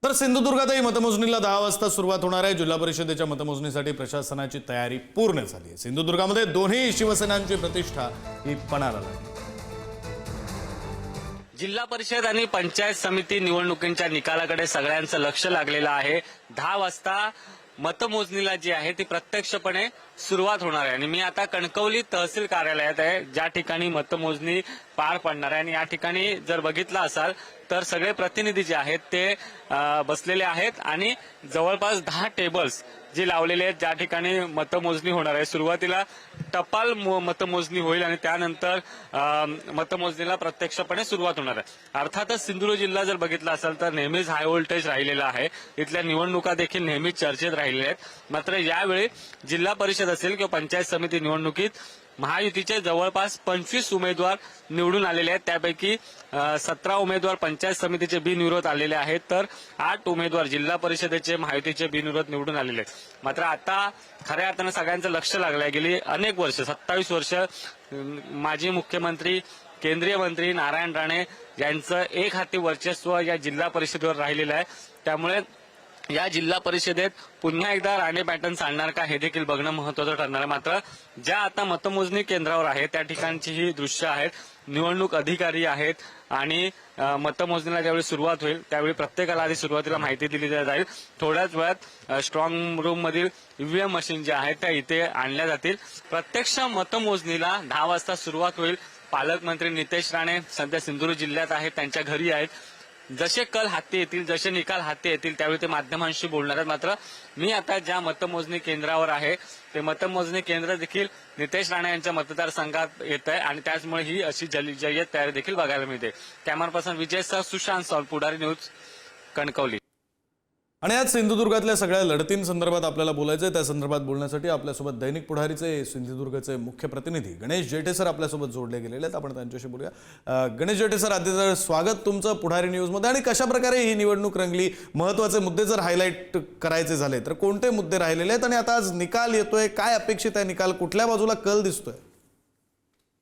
तर सिंधुदुर्गातही मतमोजणीला 10 वाजता सुरुवात होणार आहे। जिल्हा परिषदेच्या मतमोजणीसाठी प्रशासनाची तयारी पूर्ण झाली आहे। सिंधुदुर्गामध्ये दोन्ही शिवसेनांची प्रतिष्ठा ही पणाला लागली। जिल्हा परिषद आणि पंचायत समिती निवडणुकींच्या निकालाकडे सगळ्यांचं लक्ष लागलेलं आहे। 10 वाजता मतमोजणीला जी आहे ती प्रत्यक्षपणे सुरुवात होणार आहे आणि मी आता कणकवली तहसील कार्यालयात आहे, ज्या ठिकाणी मतमोजणी पार पडणार आहे। आणि या ठिकाणी जर बघितलं असाल तर सगळे प्रतिनिधी जे आहेत ते बसलेले आहेत आणि जवळपास 10 टेबल्स जे लावलेले आहेत, ज्या ठिकाणी मतमोजणी होणार आहे। सुरुवातीला टपाल मतमोजणी होईल आणि त्यानंतर मतमोजणीला प्रत्यक्षपणे सुरुवात होणार आहे। अर्थातच सिंधुदुर्ग जिल्हा जर बघितला असेल तर नेहमीच हाय व्होल्टेज राहिलेला आहे। इथल्या निवडणुका देखील नेहमीच चर्चेत राहिलेल्या आहेत। मात्र यावेळी जिल्हा परिषद असेल किंवा पंचायत समिती निवडणुकीत महायुतीचे जवळपास 25 उमेदवार निवडून आलेले आहेत। त्यापैकी 17 उमेदवार पंचायत समितीचे बिनविरोध आलेले आहेत, तर 8 उमेदवार जिल्हा परिषदेचे महायुतीचे बिनविरोध निवडून आलेले आहेत। मात्र आता खऱ्या अर्थानं सगळ्यांचं लक्ष लागलंय। गेली अनेक वर्ष 27 वर्ष माजी मुख्यमंत्री केंद्रीय मंत्री नारायण राणे यांचं एक हाती वर्चस्व या जिल्हा परिषदेवर राहिलेलं आहे। त्यामुळे या जिल्हा परिषदेत पुन्हा एकदा राणे पॅटर्न चालणार का हे देखील बघणं महत्त्वाचं ठरणार आहे। मात्र ज्या आता मतमोजणी केंद्रावर आहे त्या ठिकाणची ही दृश्य आहेत, निवडणूक अधिकारी आहेत आणि मतमोजणीला ज्यावेळी सुरुवात होईल त्यावेळी प्रत्येकाला आधी सुरुवातीला माहिती दिली जाईल। थोड्याच वेळात स्ट्रॉंग रूम मधील ईव्हीएम मशीन ज्या आहेत त्या इथे आणल्या जातील। प्रत्यक्ष मतमोजणीला 10 वाजता सुरुवात होईल। पालकमंत्री नितेश राणे सध्या सिंधुदुर्ग जिल्ह्यात आहेत, त्यांच्या घरी आहेत। जसे कल हाती येतील, जसे निकाल हाती येतील त्यावेळी ते माध्यमांशी बोलणार आहेत। मात्र मी आता ज्या मतमोजणी केंद्रावर आहे ते मतमोजणी केंद्र देखील नितेश राणे यांच्या मतदारसंघात येत आहे आणि त्याचमुळे ही अशी जय्यत तयारी देखील बघायला मिळते। कॅमेरा पर्सन विजय सह सुशांत सॉल, पुढारी न्यूज, कणकवली। आणि आज सिंधुदुर्गातल्या सगळ्या लढतींसंदर्भात आपल्याला बोलायचं आहे। त्या संदर्भात बोलण्यासाठी आपल्यासोबत दैनिक पुढारीचे सिंधुदुर्गचे मुख्य प्रतिनिधी गणेश जेठे सर आपल्यासोबत जोडले गेलेले आहेत। आपण त्यांच्याशी बोलूया। गणेश जेठे सर, आधी तर स्वागत तुमचं पुढारी न्यूजमध्ये। आणि कशा प्रकारे ही निवडणूक रंगली, महत्त्वाचे मुद्दे जर हायलाईट करायचे झाले तर कोणते मुद्दे राहिलेले आहेत आणि आता आज निकाल येतोय, काय अपेक्षित आहे? निकाल कुठल्या बाजूला कल दिसतोय?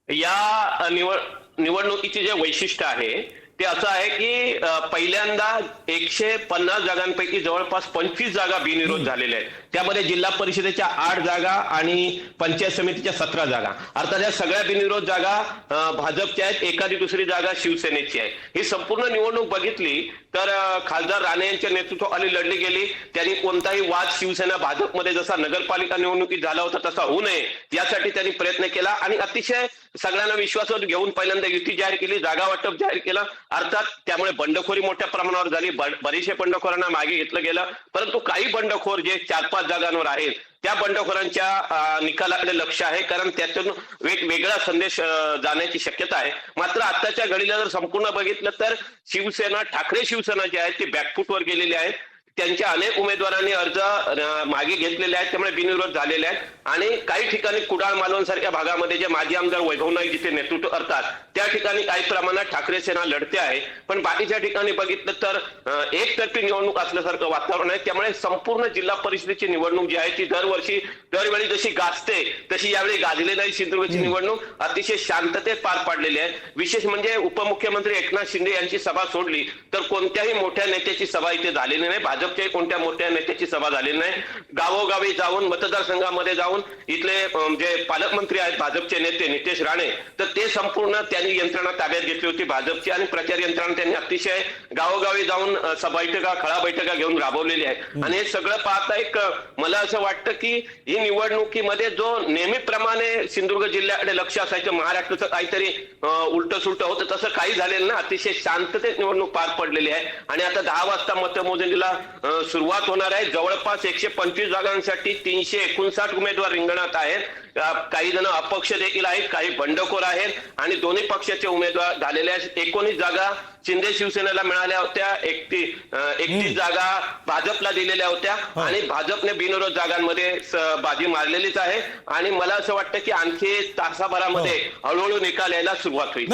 या निवडणुकीचे जे वैशिष्ट्य आहे ते असं आहे की पहिल्यांदा 150 जागांपैकी जवळपास 25 जागा बिनविरोध झालेल्या आहेत। त्यामध्ये जिल्हा परिषदेच्या 8 जागा आणि पंचायत समितीच्या 17 जागा। अर्थात या सगळ्या बिनविरोध जागा भाजपच्या आहेत, एखादी दुसरी जागा शिवसेनेची आहे। ही संपूर्ण निवडणूक बघितली तर खासदार राणे यांच्या नेतृत्वाखाली लढली गेली। त्यांनी कोणताही वाद शिवसेना भाजपमध्ये जसा नगरपालिका निवडणुकीत झाला होता तसा होऊ नये यासाठी त्यांनी प्रयत्न केला आणि अतिशय सगळ्यांना विश्वासात घेऊन पहिल्यांदा युती जाहीर केली, जागा वाटप जाहीर केलं। अर्थात त्यामुळे बंडखोरी मोठ्या प्रमाणावर झाली, बरीचशे बंडखोरांना मागे घेतलं गेलं, परंतु काही बंडखोर जे 4-5 जागांवर आहेत त्या बंडखोरांच्या निकालाकडे लक्ष आहे, कारण त्यातून वेगवेगळा संदेश जाण्याची शक्यता आहे। मात्र आताच्या घडीला जर संपूर्ण बघितलं तर शिवसेना, ठाकरे शिवसेना जी आहे ती बॅकफुटवर गेलेली आहे। त्यांच्या अनेक उमेदवारांनी अर्ज मागे घेतलेले आहेत, त्यामुळे बिनविरोध झालेले आहेत। आणि काही ठिकाणी कुडाळ मालवण सारख्या भागामध्ये जे माजी आमदार वैभव नाईक जिथे नेतृत्व करतात त्या ठिकाणी काही प्रमाणात ठाकरे सेना लढते आहे, पण बाकीच्या ठिकाणी बघितलं तर एकतर्फी निवडणूक असल्यासारखं वातावरण आहे। त्यामुळे संपूर्ण जिल्हा परिषदेची निवडणूक जी आहे ती दरवेळी जशी गाजते तशी यावेळी गाजली नाही। सिंधुदुर्गची निवडणूक अतिशय शांततेत पार पाडलेली आहे। विशेष म्हणजे उपमुख्यमंत्री एकनाथ शिंदे यांची सभा सोडली तर कोणत्याही मोठ्या नेत्याची सभा इथे झालेली नाही, भाजपच्या कोणत्या मोठ्या नेत्याची सभा झालेली नाही। गावोगावी जाऊन मतदारसंघामध्ये जाऊन इथले जे पालकमंत्री आहेत भाजपचे नेते नितेश राणे, तर ते संपूर्ण त्यांनी यंत्रणा ताब्यात घेतली होती भाजपची आणि प्रचार यंत्रणा त्यांनी अतिशय गावोगावी जाऊन बैठका, खळा बैठका घेऊन राबवलेली आहे। आणि हे सगळं पाहता एक मला असं वाटतं की ही निवडणुकीमध्ये जो नेहमीप्रमाणे सिंधुदुर्ग जिल्ह्याकडे लक्ष असायचं, महाराष्ट्राचं काहीतरी उलट सुलट होतं तसं काही झालेलं ना, अतिशय शांततेत निवडणूक पार पडलेली आहे। आणि आता 10 वाजता मतमोजणीला सुरुवात होणार आहे। जवळपास 125 जागांसाठी 359 उमेदवार रिंगणात आहेत। काही जण अपक्ष देखील आहेत, काही बंडखोर आहेत आणि दोन्ही पक्षाचे उमेदवार झालेले आहेत। 19 जागा शिंदे शिवसेनेला मिळाल्या होत्या, 31 जागा भाजपला दिलेल्या होत्या आणि भाजपने बिनविरोध जागांमध्ये बाजी मारलेलीच आहे। आणि मला असं वाटतं की आणखी तासाभरामध्ये हळूहळू निकाल यायला सुरुवात होईल।